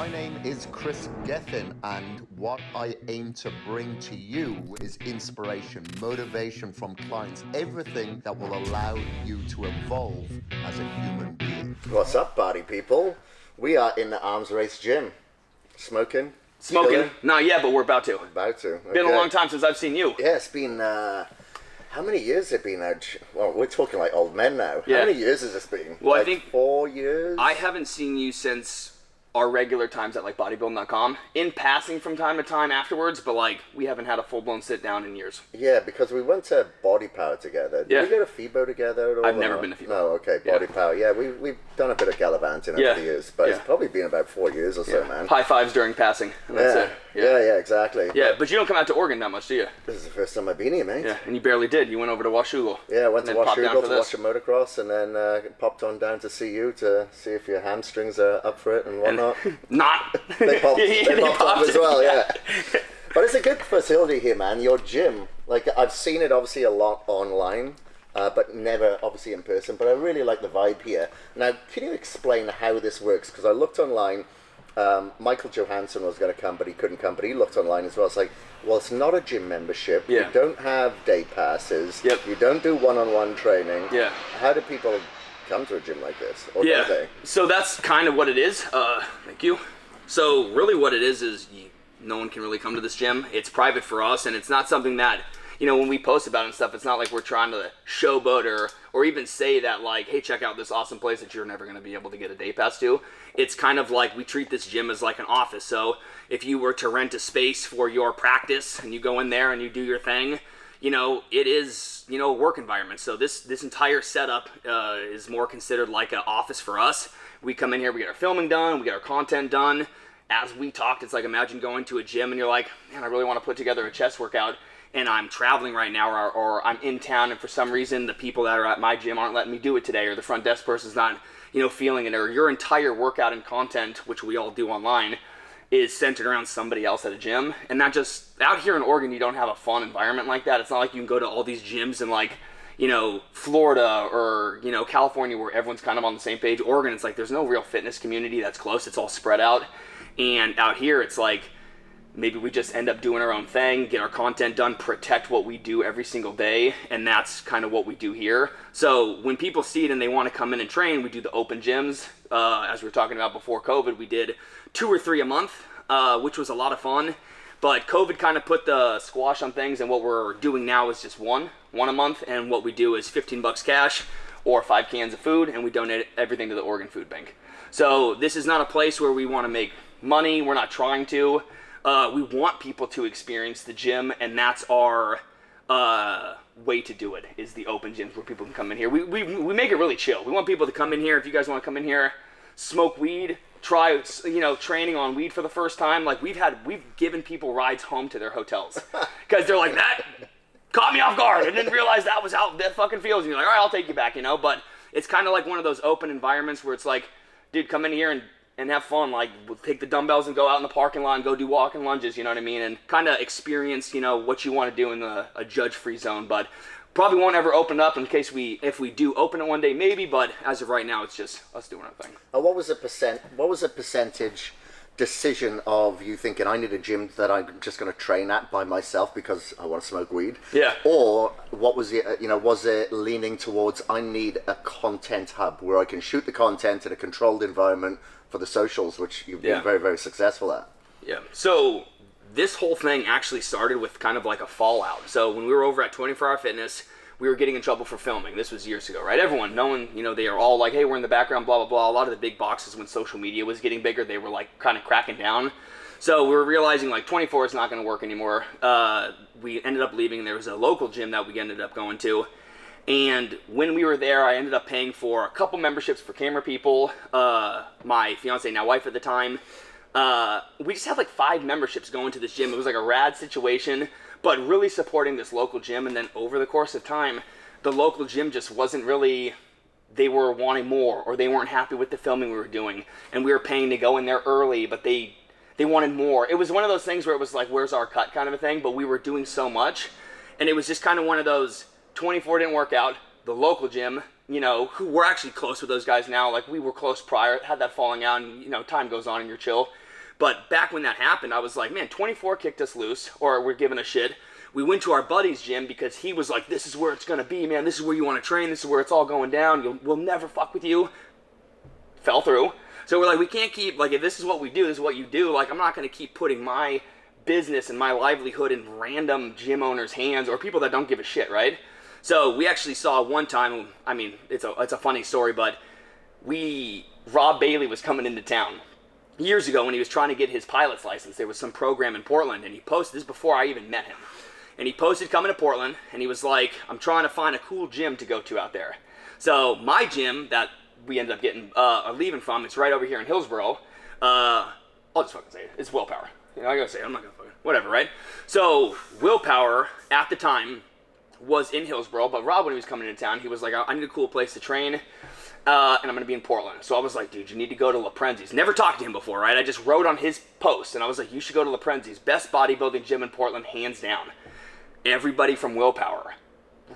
My name is Chris Gethin, and what I aim to bring to you is inspiration, motivation from clients, everything that will allow you to evolve as a human being. What's up, party people? We are in the Arms Race gym. Smoking? Smoking? Not yet, but we're about to. About to. Okay. Been a long time since I've seen you. Yeah, it's been, how many years has it been out? Well, we're talking like old men now. Yeah. How many years has this been? Well, like I think 4 years? I haven't seen you since our regular times at like bodybuilding.com. In passing from time to time afterwards, but like we haven't had a full-blown sit down in years. Yeah, because we went to Body Power together. Did Yeah. we go to FIBO together at all? I've never been to FIBO. No, okay, Body Power. Yeah, we've done a bit of gallivanting over the years, but it's probably been about 4 years or so, man. High fives during passing. And that's it. Yeah, exactly. Yeah, but you don't come out to Oregon that much, do you? This is the first time I've been here, mate. Yeah, and you barely did. You went over to Washougal. Yeah, I went to Washougal to watch this. a motocross, and then popped on down to see you to see if your hamstrings are up for it and whatnot. Not. They popped up as well, yeah. But it's a good facility here, man. Your gym, like I've seen it obviously a lot online, but never obviously in person. But I really like the vibe here. Now, can you explain how this works? Because I looked online. Michael Johansson was going to come, but he couldn't come. But he looked online as well. It's like, well, it's not a gym membership. Yeah. You don't have day passes. Yep. You don't do one-on-one training. Yeah. How do people come to a gym like this? Or don't they? So that's kind of what it is. Thank you. So really what it is no one can really come to this gym. It's private for us, and it's not something that, you know, when we post about it and stuff, it's not like we're trying to showboat or even say that like, hey, check out this awesome place that you're never going to be able to get a day pass to. It's kind of like we treat this gym as like an office. So if you were to rent a space for your practice and you go in there and you do your thing, you know, it is, you know, a work environment. So this entire setup is more considered like an office for us. We come in here, we get our filming done, we get our content done. As we talked, it's like imagine going to a gym and you're like, man, I really want to put together a chest workout, and I'm traveling right now, or I'm in town, and for some reason the people that are at my gym aren't letting me do it today, or the front desk person's not, you know, feeling it, or your entire workout and content, which we all do online, is centered around somebody else at a gym. And not just out here in Oregon, you don't have a fun environment like that. It's not like you can go to all these gyms in like, you know, Florida or, you know, California where everyone's kind of on the same page. Oregon, it's like there's no real fitness community that's close. It's all spread out. And out here, it's like maybe we just end up doing our own thing, get our content done, protect what we do every single day, and that's kind of what we do here. So when people see it and they want to come in and train, we do the open gyms. As we were talking about before COVID, we did 2 or 3 a month, which was a lot of fun. But COVID kind of put the squash on things, and what we're doing now is just one a month, and what we do is $15 cash or 5 cans of food, and we donate everything to the Oregon Food Bank. So this is not a place where we want to make money. We're not trying to. We want people to experience the gym, and that's our way to do it, is the open gyms where people can come in here. We make it really chill. We want people to come in here. If you guys want to come in here, smoke weed, try, you know, training on weed for the first time. Like we've given people rides home to their hotels because they're like, that caught me off guard. I didn't realize that was how that fucking feels. And you're like, all right, I'll take you back, you know. But it's kind of like one of those open environments where it's like, dude, come in here and have fun. Like, we'll take the dumbbells and go out in the parking lot and go do walking lunges, you know what I mean? And kind of experience, you know, what you want to do in a judge-free zone. But probably won't ever open up in case if we do open it one day, maybe. But as of right now, it's just us doing our thing. What was a percentage decision of you thinking I need a gym that I'm just going to train at by myself because I want to smoke weed? Yeah. Or what was it, you know, was it leaning towards I need a content hub where I can shoot the content in a controlled environment for the socials, which you've been very, very successful at? Yeah. So this whole thing actually started with kind of like a fallout. So when we were over at 24 Hour Fitness, we were getting in trouble for filming. This was years ago, right? No one, you know, they are all like, hey, we're in the background, blah, blah, blah. A lot of the big boxes, when social media was getting bigger, they were like kind of cracking down. So we were realizing like 24 is not going to work anymore. We ended up leaving. There was a local gym that we ended up going to. And when we were there, I ended up paying for a couple memberships for camera people. My fiance, now wife at the time, we just had like 5 memberships going to this gym. It was like a rad situation, but really supporting this local gym. And then over the course of time, the local gym just wasn't really, they were wanting more, or they weren't happy with the filming we were doing. And we were paying to go in there early, but they wanted more. It was one of those things where it was like, where's our cut kind of a thing, but we were doing so much. And it was just kind of one of those, 24 didn't work out. The local gym, you know, who we're actually close with those guys now. Like we were close prior, had that falling out, and you know, time goes on and you're chill. But back when that happened, I was like, man, 24 kicked us loose, or we're giving a shit. We went to our buddy's gym because he was like, this is where it's going to be, man. This is where you want to train. This is where it's all going down. We'll never fuck with you. Fell through. So we're like, we can't keep, like, if this is what we do, this is what you do. Like, I'm not going to keep putting my business and my livelihood in random gym owners' hands or people that don't give a shit, right? So we actually saw one time, I mean, it's a funny story, but Rob Bailey was coming into town years ago when he was trying to get his pilot's license. There was some program in Portland, and he posted, this before I even met him, and he posted coming to Portland, and he was like, I'm trying to find a cool gym to go to out there. So my gym that we ended up getting, leaving from, it's right over here in Hillsboro. I'll just fucking say it. It's Willpower. You know, I gotta say it. I'm not gonna fucking, whatever, right? So Willpower, at the time, was in Hillsboro, but Rob, when he was coming into town, he was like, I need a cool place to train, and I'm going to be in Portland. So I was like, dude, you need to go to LaPrenzi's. Never talked to him before, right? I just wrote on his post, and I was like, you should go to LaPrenzi's. Best bodybuilding gym in Portland, hands down. Everybody from Willpower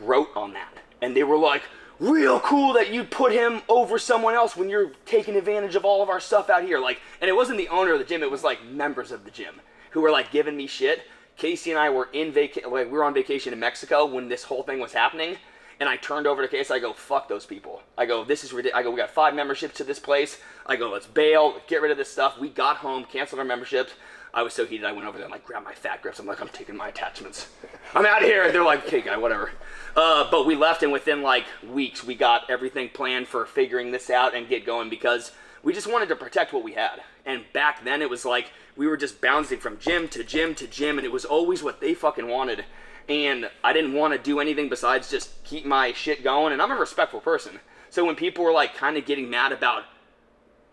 wrote on that, and they were like, real cool that you put him over someone else when you're taking advantage of all of our stuff out here. Like, and it wasn't the owner of the gym, it was like members of the gym who were like giving me shit. Casey and I were we were on vacation in Mexico when this whole thing was happening, and I turned over to Casey. I go, fuck those people. I go, this is ridiculous. I go, we got 5 memberships to this place. I go, let's bail, get rid of this stuff. We got home, canceled our memberships. I was so heated, I went over there and like grabbed my fat grips. I'm like, I'm taking my attachments. I'm out of here. And they're like, okay, guy, whatever. But we left, and within like weeks, we got everything planned for figuring this out and get going, because we just wanted to protect what we had. And back then it was like, we were just bouncing from gym to gym to gym, and it was always what they fucking wanted. And I didn't want to do anything besides just keep my shit going, and I'm a respectful person. So when people were like kind of getting mad about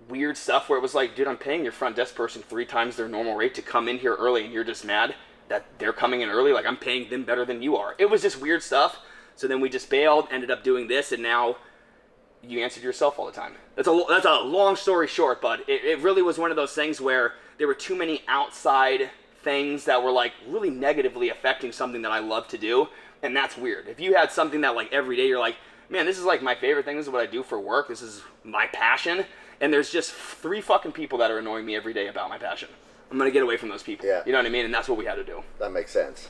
weird stuff where it was like, dude, I'm paying your front desk person 3 times their normal rate to come in here early, and you're just mad that they're coming in early, like I'm paying them better than you are. It was just weird stuff. So then we just bailed, ended up doing this, and now you answered yourself all the time. That's a long story short, but it really was one of those things where there were too many outside things that were like really negatively affecting something that I love to do, and that's weird. If you had something that like every day you're like, man, this is like my favorite thing, this is what I do for work, this is my passion, and there's just 3 fucking people that are annoying me every day about my passion, I'm gonna get away from those people. Yeah. You know what I mean? And that's what we had to do. That makes sense.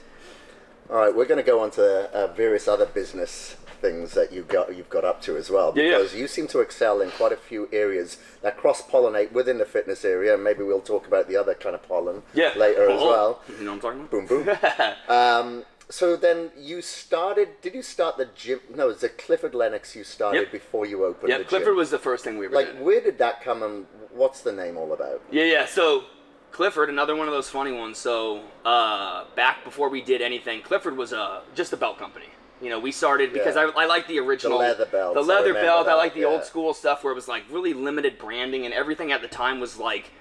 All right, we're going to go on to various other business things that you've got up to as well, because you seem to excel in quite a few areas that cross-pollinate within the fitness area, and maybe we'll talk about the other kind of pollen later as well. You know what I'm talking about? Boom, boom. So then did you start the gym? No, it's the Clifford Lennox you started before you opened the gym. Clifford was the first thing we ever did. Like, where did that come, and what's the name all about? Yeah, so Clifford, another one of those funny ones. So back before we did anything, Clifford was just a belt company. You know, we started because I like the original. The leather belt. The leather belt. I like the old school stuff where it was like really limited branding, and everything at the time was like,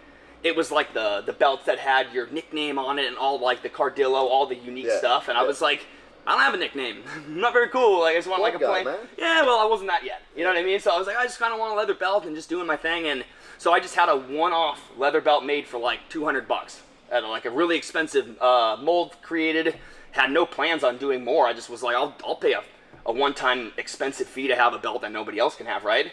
it was like the belts that had your nickname on it and all like the Cardillo, all the unique stuff. And I was like, I don't have a nickname. I'm not very cool. Like, I just want like a plain. Yeah, well, I wasn't that yet. You know what I mean? So I was like, I just kind of want a leather belt and just doing my thing. And so I just had a one-off leather belt made for like $200 at like a really expensive mold created. Had no plans on doing more. I just was like, I'll pay a one-time expensive fee to have a belt that nobody else can have, right?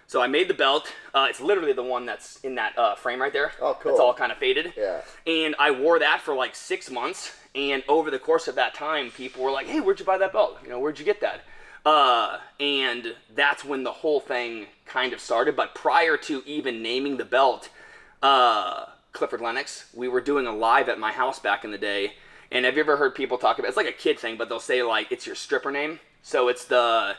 So I made the belt. It's literally the one that's in that frame right there. Oh, cool. It's all kind of faded. Yeah. And I wore that for like 6 months. And over the course of that time, people were like, hey, where'd you buy that belt? You know, where'd you get that? And that's when the whole thing kind of started. But prior to even naming the belt, Clifford Lennox, we were doing a live at my house back in the day. And have you ever heard people talk about, it's like a kid thing, but they'll say like, it's your stripper name. So it's the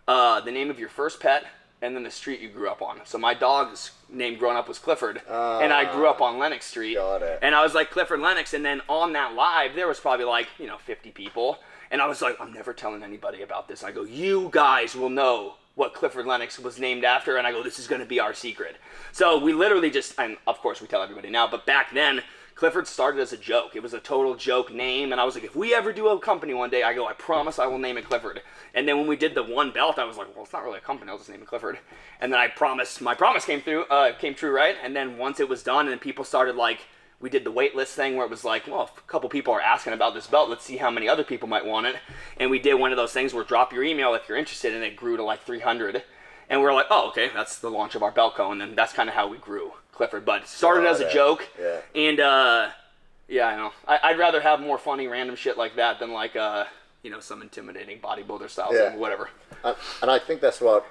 name of your first pet and then the street you grew up on. So my dog's name growing up was Clifford, and I grew up on Lennox Street. Got it. And I was like Clifford Lennox, and then on that live, there was probably like, 50 people. And I was like, I'm never telling anybody about this. I go, you guys will know what Clifford Lennox was named after, and I go, this is going to be our secret. So we literally just, and of course we tell everybody now, but back then, Clifford started as a joke. It was a total joke name, and I was like, if we ever do a company one day, I go, I promise I will name it Clifford. And then when we did the one belt, I was like, well, it's not really a company, I'll just name it Clifford. And then my promise came true, right? And then once it was done, and people started like, we did the wait list thing where it was like, well, if a couple people are asking about this belt, let's see how many other people might want it. And we did one of those things where drop your email if you're interested, and it grew to like 300. And we were like, oh, okay, that's the launch of our belt co, and then that's kind of how we grew Clifford, but started as a joke. Yeah. And, yeah, I know. I'd rather have more funny random shit like that than like, some intimidating bodybuilder style thing, whatever. And I think that's what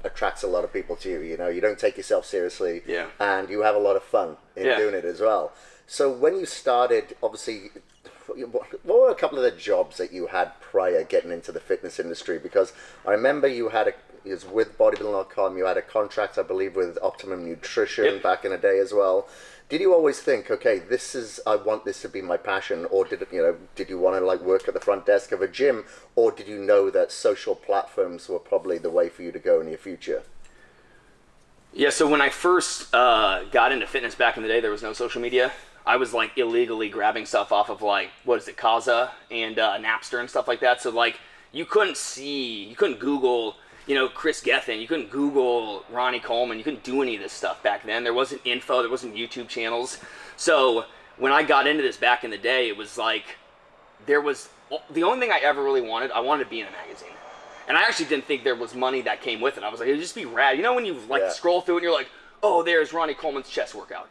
attracts a lot of people to you. You know, you don't take yourself seriously, and you have a lot of fun in doing it as well. So when you started, obviously, what were a couple of the jobs that you had prior getting into the fitness industry? Because I remember you had it was with bodybuilding.com, you had a contract, I believe, with Optimum Nutrition back in the day as well. Did you always think, okay, I want this to be my passion, or did you want to like work at the front desk of a gym, or did you know that social platforms were probably the way for you to go in your future? Yeah, so when I first got into fitness back in the day, there was no social media. I was like illegally grabbing stuff off of like, Kaza and Napster and stuff like that. So like you couldn't Google, Chris Gethin. You couldn't Google Ronnie Coleman. You couldn't do any of this stuff back then. There wasn't info. There wasn't YouTube channels. So when I got into this back in the day, it was like the only thing I ever really wanted, I wanted to be in a magazine. And I actually didn't think there was money that came with it. I was like, it'd just be rad. You know when you like scroll through and you're like, oh, there's Ronnie Coleman's chest workout.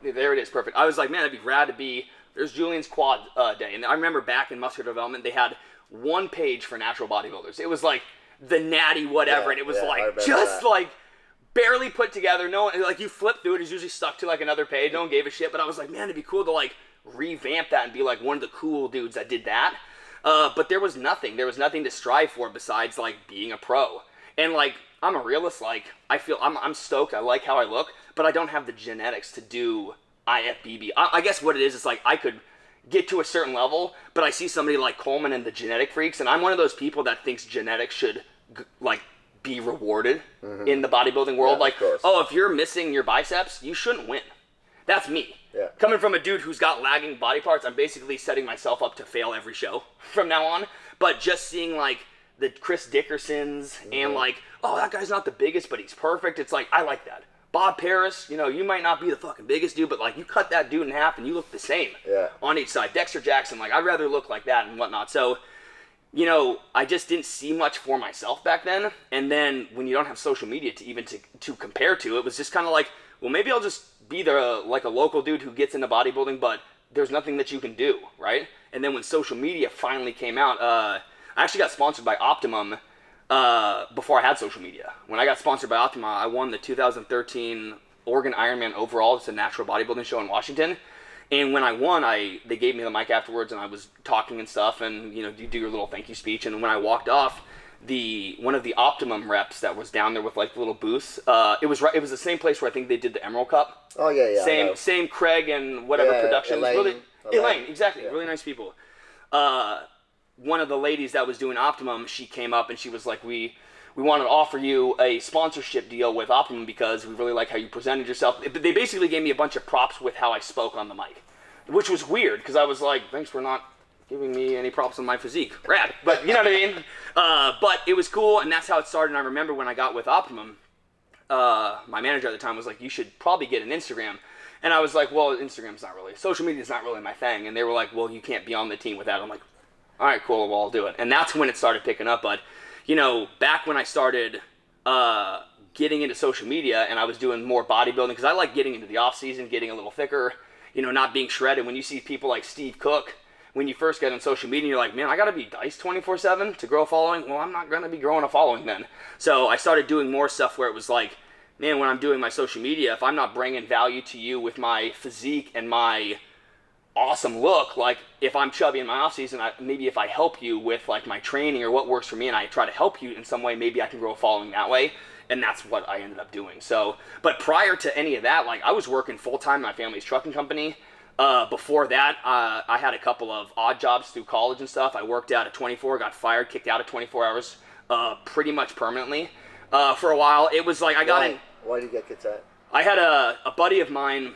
There it is, perfect. I was like, man, it'd be rad to be, there's Julian's quad day. And I remember back in muscular development, they had one page for natural bodybuilders. It was like the natty whatever, and it was like, just like barely put together. No one, like you flip through it, it's usually stuck to like another page. No one gave a shit, but I was like, man, it'd be cool to like revamp that and be like one of the cool dudes that did that. But there was nothing to strive for besides like being a pro. And like, I'm a realist, like I feel I'm stoked. I like how I look, but I don't have the genetics to do IFBB. I guess what it is like I could get to a certain level, but I see somebody like Coleman and the genetic freaks, and I'm one of those people that thinks genetics should like be rewarded in the bodybuilding world. Like, oh, if you're missing your biceps, you shouldn't win. That's me. Yeah. Coming from a dude who's got lagging body parts, I'm basically setting myself up to fail every show from now on. But just seeing like the Chris Dickersons and like, oh, that guy's not the biggest, but he's perfect. It's like, I like that. Bob Paris, you might not be the fucking biggest dude, but like you cut that dude in half and you look the same on each side. Dexter Jackson, like I'd rather look like that and whatnot. So, I just didn't see much for myself back then. And then when you don't have social media to compare to, it was just kind of like, well, maybe I'll just be like a local dude who gets into bodybuilding, but there's nothing that you can do, right? And then when social media finally came out, I actually got sponsored by Optimum before I had social media. When I got sponsored by Optima, I won the 2013 Oregon Ironman overall. It's a natural bodybuilding show in Washington. And when I won, they gave me the mic afterwards, and I was talking and stuff, and you do your little thank you speech. And when I walked off, one of the Optimum reps that was down there with like the little booths, it was the same place where I think they did the Emerald Cup. Oh yeah. Same Craig and whatever production. Elaine, exactly. Yeah. Really nice people. One of the ladies that was doing Optimum, she came up and she was like, we want to offer you a sponsorship deal with Optimum because we really like how you presented yourself. They basically gave me a bunch of props with how I spoke on the mic, which was weird because I was like, thanks for not giving me any props on my physique. Rad. But you know what I mean? But it was cool, and that's how it started. And I remember when I got with Optimum, my manager at the time was like, you should probably get an Instagram. And I was like, well, social media's not really my thing. And they were like, well, you can't be on the team with that. I'm like, all right, cool, well, I'll do it. And that's when it started picking up. But, back when I started getting into social media and I was doing more bodybuilding, because I like getting into the off season, getting a little thicker, not being shredded. When you see people like Steve Cook, when you first get on social media, you're like, man, I got to be diced 24/7 to grow a following. Well, I'm not going to be growing a following then. So I started doing more stuff where it was like, man, when I'm doing my social media, if I'm not bringing value to you with my physique and my awesome look, like if I'm chubby in my off season, maybe if I help you with like my training or what works for me and I try to help you in some way, maybe I can grow a following that way. And that's what I ended up doing. So, but prior to any of that, like I was working full time in my family's trucking company. Before that, I had a couple of odd jobs through college and stuff. I worked out at 24, got fired, kicked out at 24 hours, pretty much permanently. For a while, it was like I got in. Why did you get kicked out? I had a buddy of mine.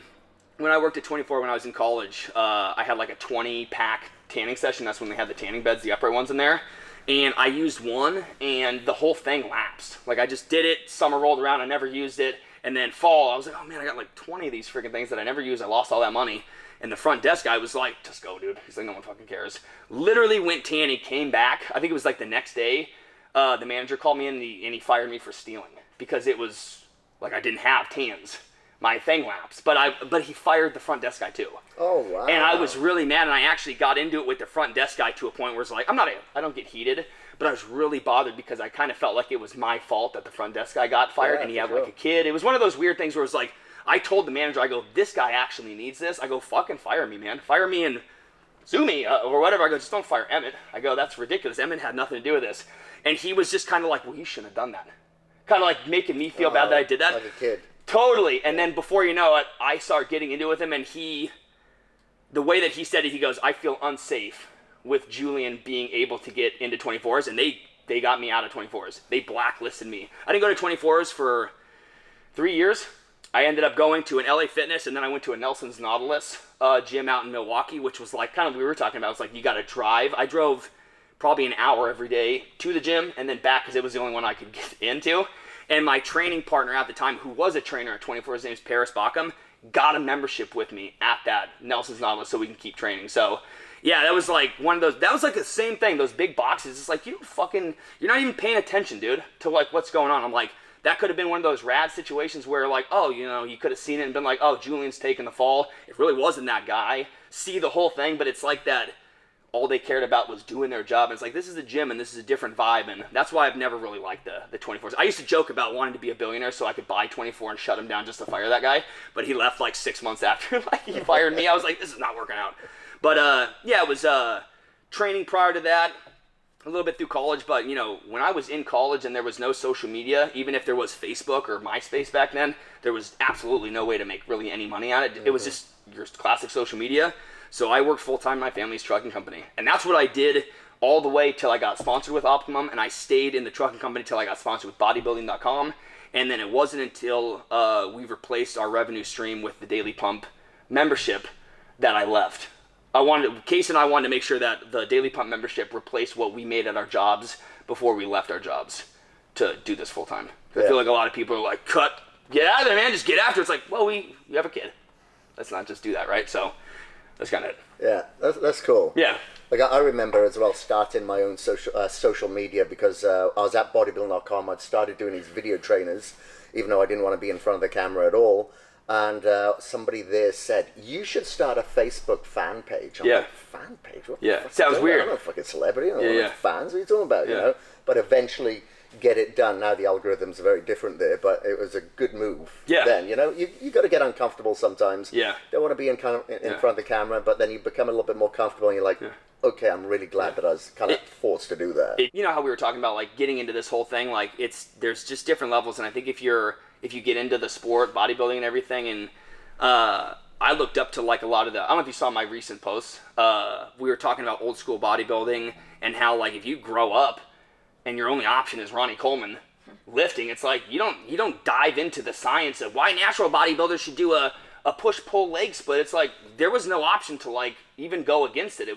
When I worked at 24 when I was in college, I had like a 20-pack tanning session. That's when they had the tanning beds, the upright ones in there. And I used one, and the whole thing lapsed. Like, I just did it, summer rolled around, I never used it. And then fall, I was like, oh man, I got like 20 of these freaking things that I never used. I lost all that money. And the front desk guy was like, just go, dude. He's like, no one fucking cares. Literally went tanning, came back. I think it was like the next day. The manager called me in and he fired me for stealing. Because it was like I didn't have tans. my thing lapsed. But he fired the front desk guy too. Oh, wow. And I was really mad, and I actually got into it with the front desk guy to a point where it's like, I don't get heated, but I was really bothered because I kind of felt like it was my fault that the front desk guy got fired, and he had like a kid. It was one of those weird things where it's like, I told the manager, I go, this guy actually needs this. I go, fucking fire me, man. Fire me and sue me or whatever. I go, just don't fire Emmett. I go, that's ridiculous. Emmett had nothing to do with this. And he was just kind of like, well, you shouldn't have done that. Kind of like making me feel bad that I did that. Like a kid. Totally. And then before you know it, I start getting into it with him, and the way that he said it, he goes, I feel unsafe with Julian being able to get into 24s, and they got me out of 24s. They blacklisted me. I didn't go to 24s for 3 years. I ended up going to an LA Fitness, and then I went to a Nelson's Nautilus gym out in Milwaukee, which was like kind of what we were talking about. It's like you got to drive. I drove probably an hour every day to the gym and then back because it was the only one I could get into. And my training partner at the time, who was a trainer at 24, his name is Paris Backham, got a membership with me at that Nelson's Nautilus so we can keep training. So, yeah, that was like one of those, that was like the same thing, those big boxes. It's like, you're not even paying attention, dude, to like what's going on. I'm like, that could have been one of those rad situations where like, oh, you could have seen it and been like, oh, Julian's taking the fall. It really wasn't that guy. See the whole thing, but it's like that. All they cared about was doing their job. And it's like, this is a gym and this is a different vibe. And that's why I've never really liked the 24s. I used to joke about wanting to be a billionaire so I could buy 24 and shut him down just to fire that guy. But he left like 6 months after like he fired me. I was like, this is not working out. But yeah, it was training prior to that, a little bit through college. But when I was in college and there was no social media, even if there was Facebook or MySpace back then, there was absolutely no way to make really any money on it. It was just your classic social media. So I worked full-time in my family's trucking company. And that's what I did all the way till I got sponsored with Optimum, and I stayed in the trucking company till I got sponsored with bodybuilding.com. And then it wasn't until we replaced our revenue stream with the Daily Pump membership that I left. Case and I wanted to make sure that the Daily Pump membership replaced what we made at our jobs before we left our jobs to do this full-time. Yeah. I feel like a lot of people are like, get out of there, man, just get after it. It's like, well, you have a kid. Let's not just do that, right? So that's kind of it. Yeah, that's cool. Yeah. Like I remember as well starting my own social media because I was at bodybuilding.com. I'd started doing these video trainers, even though I didn't want to be in front of the camera at all. And somebody there said, you should start a Facebook fan page. I'm like, fan page? What the fuck sounds weird. I'm not a fucking celebrity. I don't know fans. What are you talking about? You know? But eventually get it done. Now the algorithms are very different there, but it was a good move then. You got to get uncomfortable sometimes. Yeah. Don't want to be in front of the camera, but then you become a little bit more comfortable and you're like, okay, I'm really glad that I was kind of forced to do that. You know how we were talking about like getting into this whole thing, like there's just different levels, and I think if you get into the sport, bodybuilding and everything, and I looked up to like a lot of I don't know if you saw my recent posts. We were talking about old school bodybuilding and how like if you grow up and your only option is Ronnie Coleman lifting, it's like you don't dive into the science of why natural bodybuilders should do a push-pull leg split. It's like there was no option to like even go against it.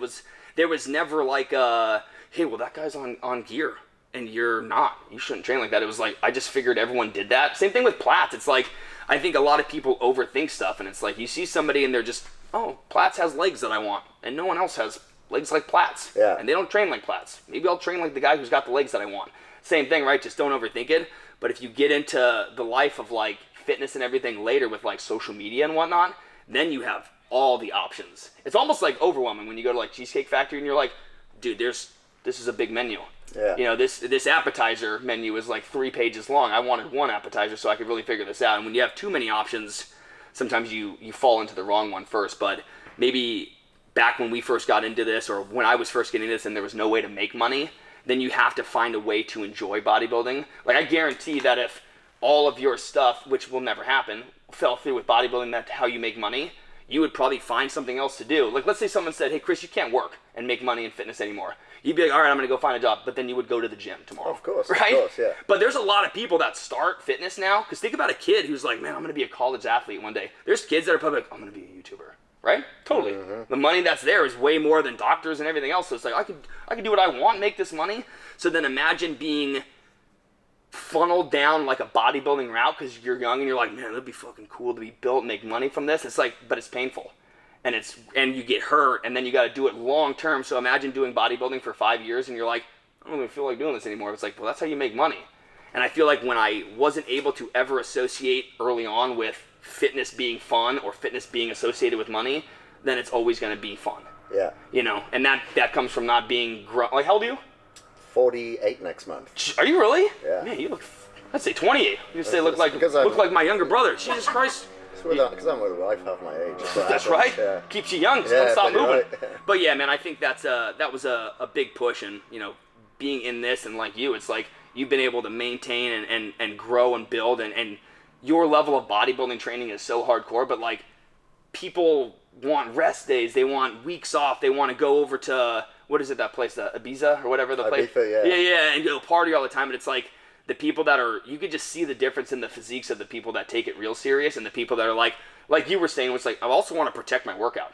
There was never like hey, well that guy's on gear and you're not. You shouldn't train like that. It was like I just figured everyone did that. Same thing with Platts. It's like I think a lot of people overthink stuff, and it's like you see somebody and they're just, oh, Platts has legs that I want, and no one else has legs like Platts. Yeah. And they don't train like Platts. Maybe I'll train like the guy who's got the legs that I want. Same thing, right? Just don't overthink it. But if you get into the life of like fitness and everything later with like social media and whatnot, then you have all the options. It's almost like overwhelming when you go to like Cheesecake Factory and you're like, dude, this is a big menu. Yeah. This appetizer menu is like 3 pages long. I wanted one appetizer so I could really figure this out. And when you have too many options, sometimes you fall into the wrong one first. But maybe back when we first got into this, or when I was first getting into this and there was no way to make money, then you have to find a way to enjoy bodybuilding. Like I guarantee that if all of your stuff, which will never happen, fell through with bodybuilding, that's how you make money, you would probably find something else to do. Like let's say someone said, hey Chris, you can't work and make money in fitness anymore. You'd be like, all right, I'm going to go find a job. But then you would go to the gym tomorrow. Of course, right? Of course, yeah. But there's a lot of people that start fitness now. Because think about a kid who's like, man, I'm going to be a college athlete one day. There's kids that are probably like, I'm going to be a YouTuber. Right? Totally. Mm-hmm. The money that's there is way more than doctors and everything else. So it's like, I could do what I want, make this money. So then imagine being funneled down like a bodybuilding route because you're young and you're like, man, that'd be fucking cool to be built and make money from this. It's like, but it's painful. And you get hurt, and then you got to do it long term. So imagine doing bodybuilding for 5 years, and you're like, I don't even feel like doing this anymore. It's like, well, that's how you make money. And I feel like when I wasn't able to ever associate early on with fitness being fun or fitness being associated with money, then it's always going to be fun. Yeah. You know, and that comes from not being like, how old are you? 48 next month. Are you really? Yeah. Man, you look, I'd say 28. You say look like my younger brother. Jesus Christ. Because I'm with a wife half my age. That's right. Yeah. Keeps you young. So don't stop moving. Right. But yeah, man, I think that was a big push, and you know, being in this and like you, it's like you've been able to maintain and grow and build, and your level of bodybuilding training is so hardcore. But like, people want rest days, they want weeks off, they want to go over to what is it, that place, Ibiza or whatever the place. Ibiza, yeah. Yeah, and go party all the time. And it's like, the people that are, you could just see the difference in the physiques of the people that take it real serious and the people that are like you were saying, was like, I also want to protect my workout.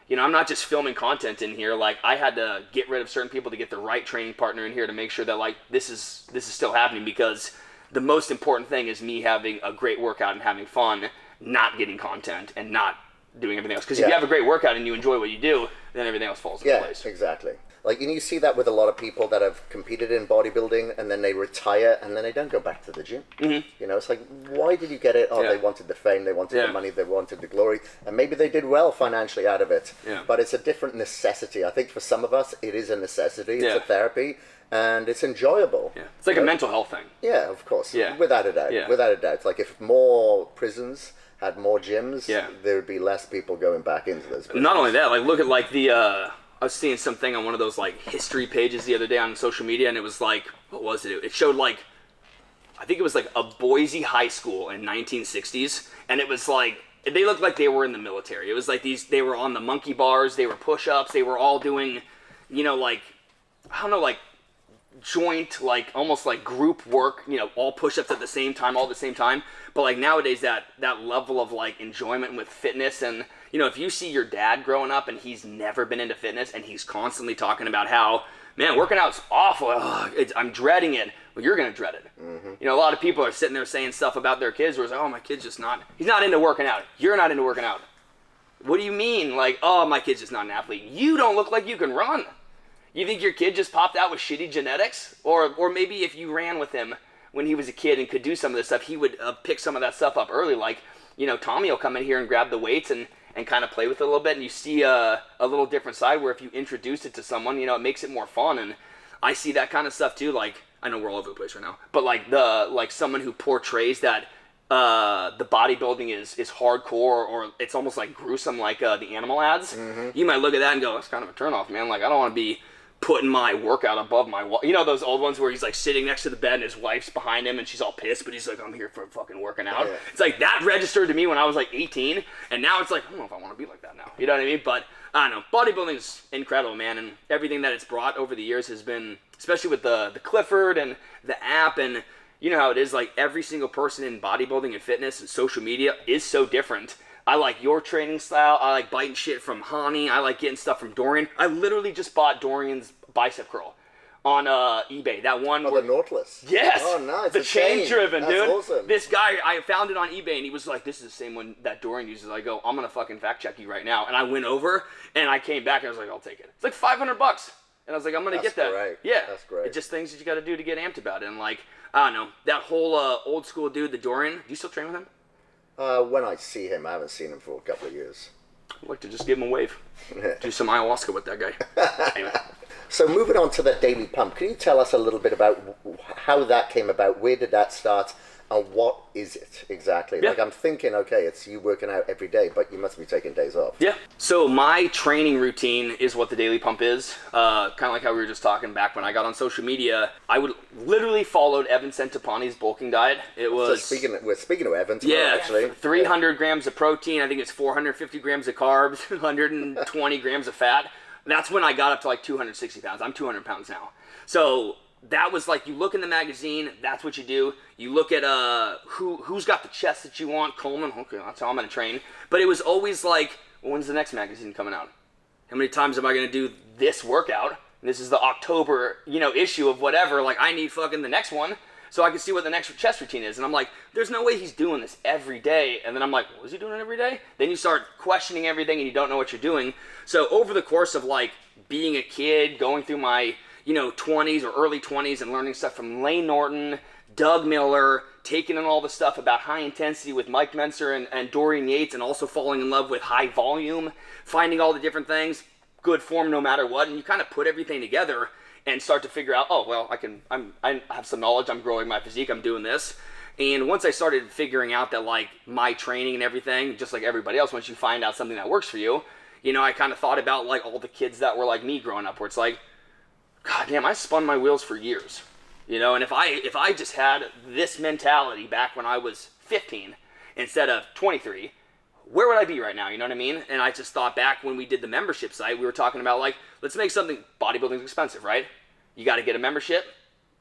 You know, I'm not just filming content in here. Like, I had to get rid of certain people to get the right training partner in here to make sure that like this is still happening, because the most important thing is me having a great workout and having fun, not getting content and not doing everything else. Because if you have a great workout and you enjoy what you do, then everything else falls into place. Yeah, exactly. Like, and you see that with a lot of people that have competed in bodybuilding and then they retire and then they don't go back to the gym. Mm-hmm. You know, it's like, why did you get it? Oh, they wanted the fame, they wanted the money, they wanted the glory, and maybe they did well financially out of it. Yeah. But it's a different necessity. I think for some of us, it is a necessity. It's a therapy, and it's enjoyable. Yeah. It's like a mental health thing. Yeah, of course. Yeah. Without a doubt. Yeah. Without a doubt. Like, if more prisons had more gyms, there would be less people going back into those prisons. Not only that, like, look at like the I was seeing something on one of those like history pages the other day on social media, and it was like, what was it? It showed like, I think it was like a Boise high school in 1960s, and it was like, they looked like they were in the military. It was like they were on the monkey bars, they were push-ups, they were all doing, you know, like, I don't know, like joint, like almost like group work, you know, all push-ups at the same time, all at the same time. But like nowadays, that level of like enjoyment with fitness, and you know, if you see your dad growing up and he's never been into fitness and he's constantly talking about how, man, working out's awful, I'm dreading it. Well, you're gonna dread it. Mm-hmm. You know, a lot of people are sitting there saying stuff about their kids where it's like, oh, my kid's just not, he's not into working out. You're not into working out. What do you mean? Like, oh, my kid's just not an athlete. You don't look like you can run. You think your kid just popped out with shitty genetics? Or maybe if you ran with him when he was a kid and could do some of this stuff, he would pick some of that stuff up early. Like, you know, Tommy will come in here and grab the weights and kind of play with it a little bit, and you see a little different side where if you introduce it to someone, you know, it makes it more fun. And I see that kind of stuff too. Like, I know we're all over the place right now, but like someone who portrays that the bodybuilding is hardcore, or it's almost like gruesome, like the animal ads. Mm-hmm. You might look at that and go, that's kind of a turnoff, man. Like, I don't want to be putting my workout above my wall. You know those old ones where he's like sitting next to the bed and his wife's behind him and she's all pissed, but he's like, I'm here for fucking working out. Yeah. It's like that registered to me when I was like 18, and now it's like, I don't know if I want to be like that now. You know what I mean? But I don't know. Bodybuilding's incredible, man, and everything that it's brought over the years has been, especially with the Clifford and the app, and you know how it is, like every single person in bodybuilding and fitness and social media is so different. I like your training style. I like biting shit from Hani. I like getting stuff from Dorian. I literally just bought Dorian's bicep curl on eBay. That one. Oh, the Nautilus. Yes. Oh, nice. The chain driven, dude. That's awesome. This guy, I found it on eBay, and he was like, this is the same one that Dorian uses. I go, I'm going to fucking fact check you right now. And I went over, and I came back, and I was like, I'll take it. It's like $500. And I was like, I'm going to get that. Great. Yeah. That's great. It's just things that you got to do to get amped about it. And like, I don't know, that whole old school dude, the Dorian, do you still train with him? When I see him, I haven't seen him for a couple of years. I'd like to just give him a wave. Do some ayahuasca with that guy. Anyway. So moving on to the daily pump, can you tell us a little bit about how that came about? Where did that start? And what is it exactly? Yeah. Like, I'm thinking, okay, it's you working out every day, but you must be taking days off. Yeah. So my training routine is what the daily pump is. Kind of like how we were just talking back when I got on social media. I would literally followed Evan Centopani's bulking diet. It was... So we're speaking of Evan tomorrow, actually. 300 grams of protein. I think it's 450 grams of carbs, 120 grams of fat. That's when I got up to like 260 pounds. I'm 200 pounds now. So that was like, you look in the magazine, that's what you do. You look at who's got the chest that you want. Coleman, okay, that's how I'm going to train. But it was always like, well, when's the next magazine coming out? How many times am I going to do this workout? And this is the October, issue of whatever. Like, I need fucking the next one so I can see what the next chest routine is. And I'm like, there's no way he's doing this every day. And then I'm like, well, is he doing it every day? Then you start questioning everything and you don't know what you're doing. So over the course of like being a kid, going through my 20s or early 20s and learning stuff from Lane Norton, Doug Miller, taking in all the stuff about high intensity with Mike Menser and Dorian Yates, and also falling in love with high volume, finding all the different things, good form no matter what, and you kind of put everything together and start to figure out, oh, well, I have some knowledge, I'm growing my physique, I'm doing this. And once I started figuring out that, like, my training and everything, just like everybody else, once you find out something that works for you, I kind of thought about, like, all the kids that were like me growing up, where it's like, God damn, I spun my wheels for years. And if I just had this mentality back when I was 15 instead of 23, where would I be right now? You know what I mean? And I just thought back when we did the membership site, we were talking about, like, let's make something, bodybuilding's expensive, right? You got to get a membership.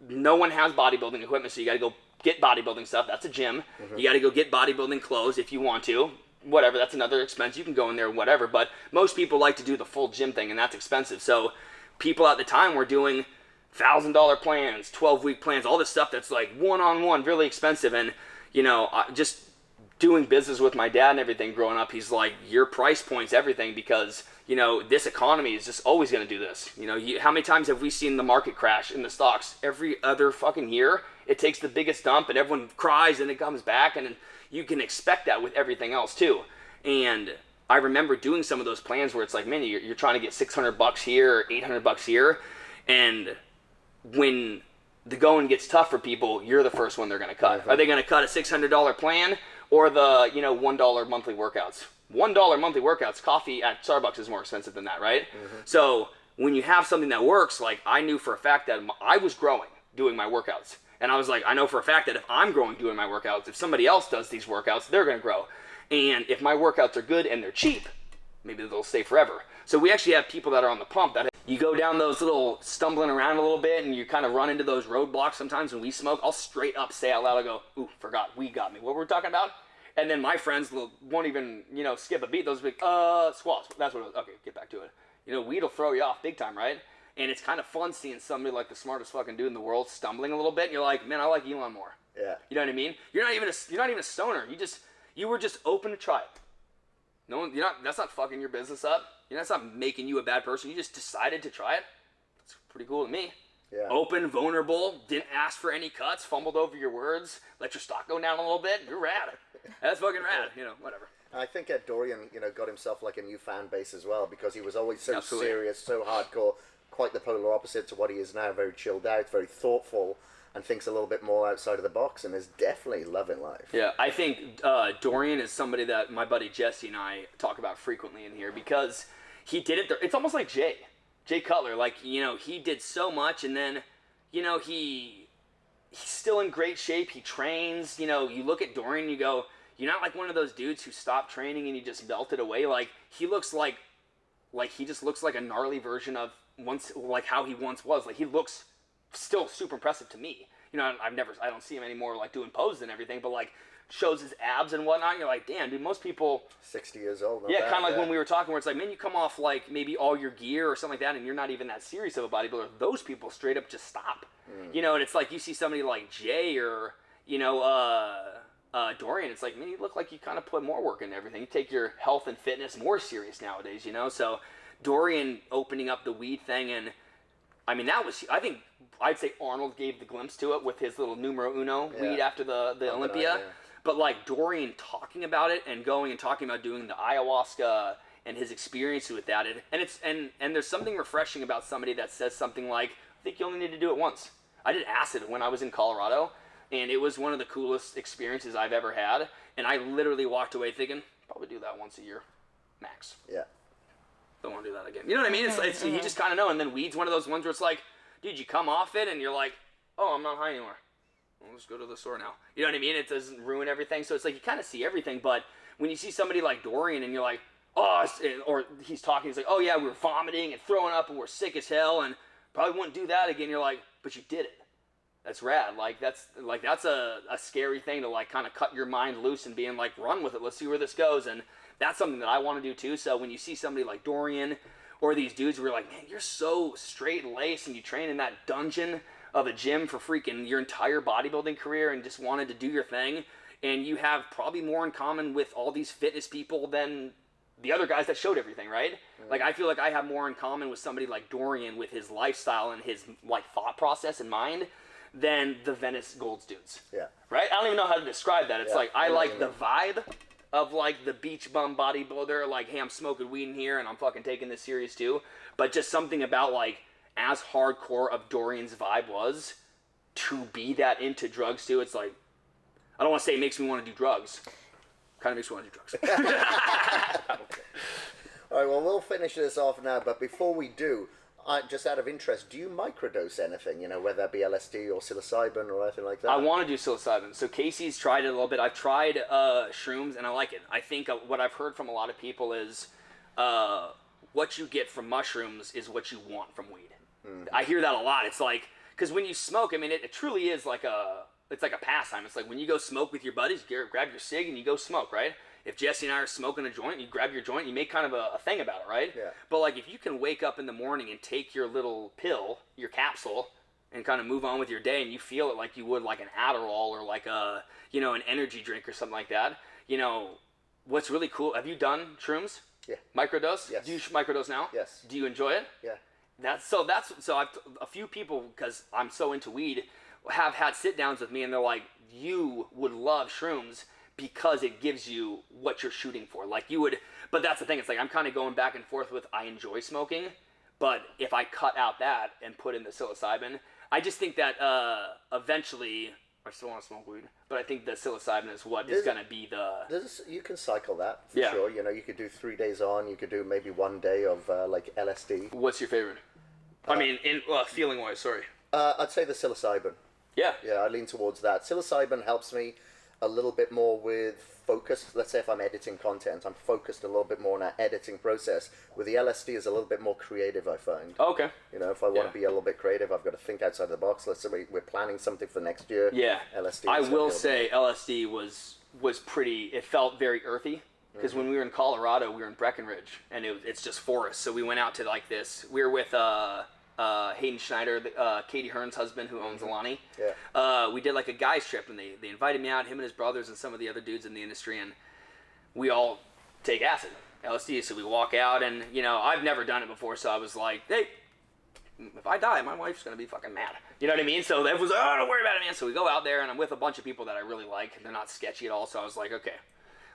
No one has bodybuilding equipment, so you got to go get bodybuilding stuff. That's a gym. Mm-hmm. You got to go get bodybuilding clothes if you want to. Whatever, that's another expense. You can go in there, whatever. But most people like to do the full gym thing, and that's expensive. So people at the time were doing $1,000 plans, 12-week plans, all this stuff that's like one-on-one, really expensive. And, just doing business with my dad and everything growing up, he's like, your price point's everything, because, this economy is just always going to do this. How many times have we seen the market crash in the stocks? Every other fucking year, it takes the biggest dump and everyone cries and it comes back, and you can expect that with everything else too. And I remember doing some of those plans where it's like, man, you're trying to get $600 here or $800 here, and when the going gets tough for people, you're the first one they're going to cut. Mm-hmm. Are they going to cut a $600 plan or the $1 monthly workouts? $1 monthly workouts, coffee at Starbucks is more expensive than that, right? Mm-hmm. So when you have something that works, like I knew for a fact that I was growing doing my workouts. And I was like, I know for a fact that if I'm growing doing my workouts, if somebody else does these workouts, they're going to grow. And if my workouts are good and they're cheap, maybe they'll stay forever. So we actually have people that are on the pump that you go down those little stumbling around a little bit and you kind of run into those roadblocks. Sometimes when we smoke, I'll straight up say out loud, I go, ooh, forgot, weed got me. What were we talking about? And then my friends won't even, skip a beat. Those big, squats. That's what it was. Okay, get back to it. Weed will throw you off big time, right? And it's kind of fun seeing somebody like the smartest fucking dude in the world stumbling a little bit. And you're like, man, I like Elon more. Yeah. You know what I mean? You're not even a stoner. You were just open to try it. No one, that's not fucking your business up. That's not making you a bad person. You just decided to try it. It's pretty cool to me. Yeah. Open, vulnerable, didn't ask for any cuts, fumbled over your words, let your stock go down a little bit. You're rad. That's fucking rad. Whatever. And I think Dorian, got himself like a new fan base as well, because he was always so Absolutely. serious, so hardcore, quite the polar opposite to what he is now. Very chilled out, very thoughtful, and thinks a little bit more outside of the box, and is definitely loving life. Yeah, I think Dorian is somebody that my buddy Jesse and I talk about frequently in here, because he did it. It's almost like Jay Cutler. Like, he did so much, and then, he's still in great shape. He trains. You look at Dorian, you go, you're not like one of those dudes who stopped training and you just melted away. Like, he looks like he just looks like a gnarly version of how he once was. Like, he looks still super impressive to me. I don't see him anymore like doing poses and everything, but like shows his abs and whatnot. And you're like, damn, dude, most people 60 years old. Yeah, kind of like when we were talking, where it's like, man, you come off like maybe all your gear or something like that, and you're not even that serious of a bodybuilder. Those people straight up just stop. And it's like you see somebody like Jay or Dorian. It's like, man, you look like you kind of put more work into everything. You take your health and fitness more serious nowadays. So Dorian opening up the weed thing, and I mean, I think I'd say Arnold gave the glimpse to it with his little numero uno weed after the Olympia. But like Dorian talking about it and going and talking about doing the ayahuasca and his experience with that, and there's something refreshing about somebody that says something like, I think you only need to do it once. I did acid when I was in Colorado, and it was one of the coolest experiences I've ever had. And I literally walked away thinking, probably do that once a year, max. Yeah. Don't want to do that again. You know what I mean? It's you just kind of know. And then weed's one of those ones where it's like, dude, you come off it and you're like, oh, I'm not high anymore. Well, let's go to the store now. You know what I mean? It doesn't ruin everything. So it's like you kind of see everything. But when you see somebody like Dorian and you're like, oh, or he's talking, he's like, oh yeah, we were vomiting and throwing up and we're sick as hell and probably wouldn't do that again. You're like, but you did it. That's rad. Like that's a scary thing to like kind of cut your mind loose and being like, run with it. Let's see where this goes. And that's something that I want to do too. So when you see somebody like Dorian or these dudes where you're like, man, you're so straight laced and you train in that dungeon of a gym for freaking your entire bodybuilding career and just wanted to do your thing, and you have probably more in common with all these fitness people than the other guys that showed everything, right? Like, I feel like I have more in common with somebody like Dorian with his lifestyle and his, like, thought process in mind than the Venice Golds dudes. Yeah. Right? I don't even know how to describe that. It's like, I like the vibe of, like, the beach bum bodybuilder, like, hey, I'm smoking weed in here and I'm fucking taking this serious too. But just something about, like, as hardcore of Dorian's vibe was, to be that into drugs too, it's like, I don't want to say it makes me want to do drugs. Kind of makes me want to do drugs. All right, well, we'll finish this off now, but before we do, just out of interest, do you microdose anything, you know, whether that be LSD or psilocybin or anything like that? I want to do psilocybin. So Casey's tried it a little bit. I've tried shrooms, and I like it. I think what I've heard from a lot of people is what you get from mushrooms is what you want from weed. I hear that a lot. It's like, because when you smoke, I mean, it truly is like it's like a pastime. It's like when you go smoke with your buddies, you grab your cig and you go smoke, right? If Jesse and I are smoking a joint, you grab your joint, you make kind of a thing about it, right? Yeah. But like if you can wake up in the morning and take your little pill, your capsule, and kind of move on with your day, and you feel it like you would like an Adderall or like an energy drink or something like that. You know, what's really cool, have you done shrooms? Yeah. Microdose? Yes. Do you microdose now? Yes. Do you enjoy it? Yeah. So I've a few people, because I'm so into weed, have had sit downs with me and they're like, you would love shrooms because it gives you what you're shooting for. Like you would, but that's the thing. It's like I'm kind of going back and forth with I enjoy smoking, but if I cut out that and put in the psilocybin, I just think that eventually I still want to smoke weed, but I think the psilocybin is what is going to be the. You can cycle that for sure. You know, you could do 3 days on. You could do maybe 1 day of like LSD. What's your favorite? I mean, in feeling wise. Sorry. I'd say the psilocybin. Yeah. Yeah, I lean towards that. Psilocybin helps me a little bit more with focus. Let's say if I'm editing content, I'm focused a little bit more on that editing process. With the LSD is a little bit more creative, I find. Oh, okay. You know, if I want to be a little bit creative, I've got to think outside the box. Let's say we're planning something for next year. Yeah. LSD. I will say LSD was pretty, it felt very earthy. Because when we were in Colorado, we were in Breckenridge, and it's just forest. So we went out to like this. We were with Hayden Schneider, Katie Hearn's husband, who owns Alani. Yeah. We did like a guys trip, and they invited me out, him and his brothers and some of the other dudes in the industry, and we all take acid, LSD. So we walk out, and I've never done it before, so I was like, hey, if I die, my wife's gonna be fucking mad. You know what I mean? So everyone's like, oh, don't worry about it, man. So we go out there, and I'm with a bunch of people that I really like. They're not sketchy at all. So I was like, okay.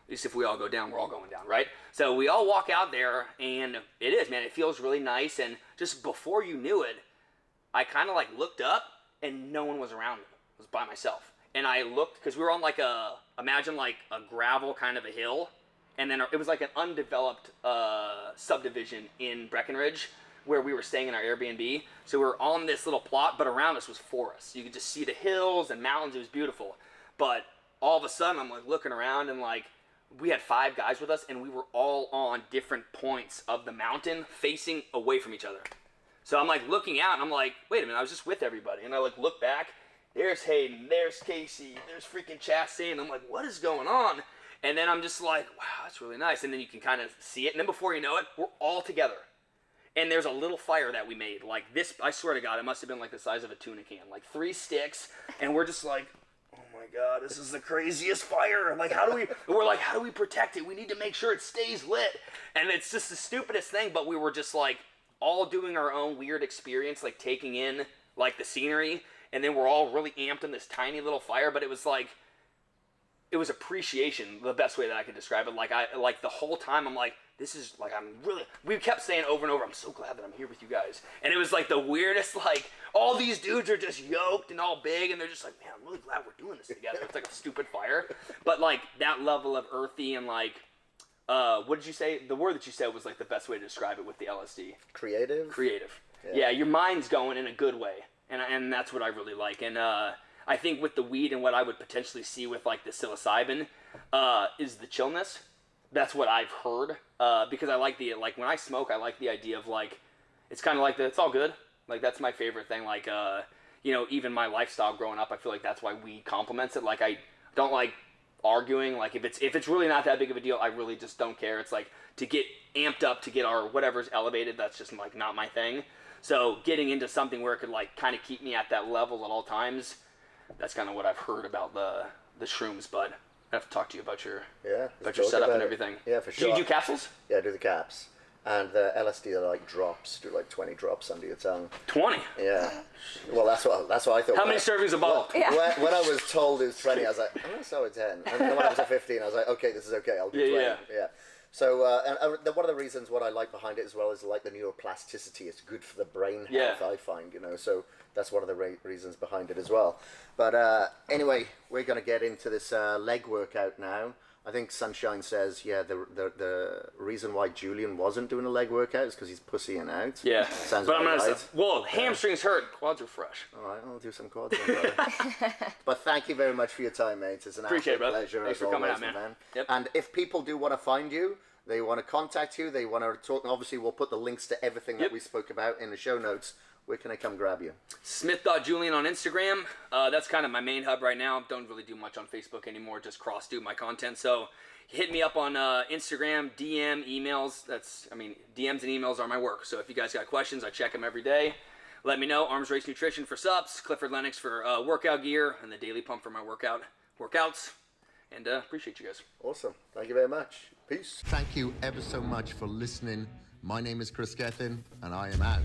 At least if we all go down, we're all going down, right? So we all walk out there, and it is, man, it feels really nice. And just before you knew it, I kind of like looked up, and no one was around me. I was by myself. And I looked, because we were on like imagine like a gravel kind of a hill, and then it was like an undeveloped subdivision in Breckenridge where we were staying in our Airbnb. So we were on this little plot, but around us was forest. You could just see the hills and mountains. It was beautiful. But all of a sudden, I'm like looking around, and like, we had 5 guys with us, and we were all on different points of the mountain facing away from each other. So I'm like looking out, and I'm like, wait a minute, I was just with everybody. And I like look back, there's Hayden, there's Casey, there's freaking Chastain. I'm like, what is going on? And then I'm just like, wow, that's really nice. And then you can kind of see it, and then before you know it, we're all together. And there's a little fire that we made. Like this, I swear to God, it must have been like the size of a tuna can. Like 3 sticks, and we're just like, oh my God, this is the craziest fire. Like, how do we protect it? We need to make sure it stays lit. And it's just the stupidest thing, but we were just like all doing our own weird experience, like taking in like the scenery, and then we're all really amped in this tiny little fire, but it was like, it was appreciation, the best way that I could describe it. Like the whole time I'm like, this is like, we kept saying over and over, I'm so glad that I'm here with you guys. And it was like the weirdest, like, all these dudes are just yoked and all big, and they're just like, man, I'm really glad we're doing this together. It's like a stupid fire. But like that level of earthy and like, what did you say? The word that you said was like the best way to describe it with the LSD. Creative. Yeah, your mind's going in a good way. And that's what I really like. And I think with the weed and what I would potentially see with like the psilocybin is the chillness. That's what I've heard, because I like when I smoke, I like the idea of like, it's kind of like it's all good. Like that's my favorite thing. Like, even my lifestyle growing up, I feel like that's why weed complements it. Like I don't like arguing. Like if it's really not that big of a deal, I really just don't care. It's like to get amped up to get our whatever's elevated. That's just like not my thing. So getting into something where it could like kind of keep me at that level at all times. That's kind of what I've heard about the shrooms, but I have to talk to you about your Let's setup talk and about everything. Yeah, for sure. Do you do capsules? Yeah, I do the caps. And the LSD are like drops. Do like 20 drops under your tongue. 20? Yeah. Well, that's what I thought. How many servings a bottle? When I was told it was 20, I was like, I'm going to start with 10. And then when I was at 15, I was like, okay, this is okay. I'll do 20. Yeah. So, one of the reasons what I like behind it as well is like the neuroplasticity. It's good for the brain health, I find, So that's one of the reasons behind it as well. But anyway, we're going to get into this leg workout now. I think Sunshine says, the reason why Julian wasn't doing a leg workout is because he's pussying out. Yeah. Sounds but I'm right. going to say, well, hamstrings hurt, quads are fresh. All right, I'll do some quads then, brother. But thank you very much for your time, mate. It's an absolute pleasure. Thanks for coming out, man. Yep. And if people do want to find you, they want to contact you, they want to talk, obviously we'll put the links to everything that we spoke about in the show notes. Where can I come grab you? Smith.Julian on Instagram. That's kind of my main hub right now. Don't really do much on Facebook anymore. Just cross-do my content. So hit me up on Instagram, DM, emails. DMs and emails are my work. So if you guys got questions, I check them every day. Let me know. Arms Race Nutrition for subs. Clifford Lennox for workout gear. And the Daily Pump for my workouts. And appreciate you guys. Awesome. Thank you very much. Peace. Thank you ever so much for listening. My name is Kris Gethin, and I am out.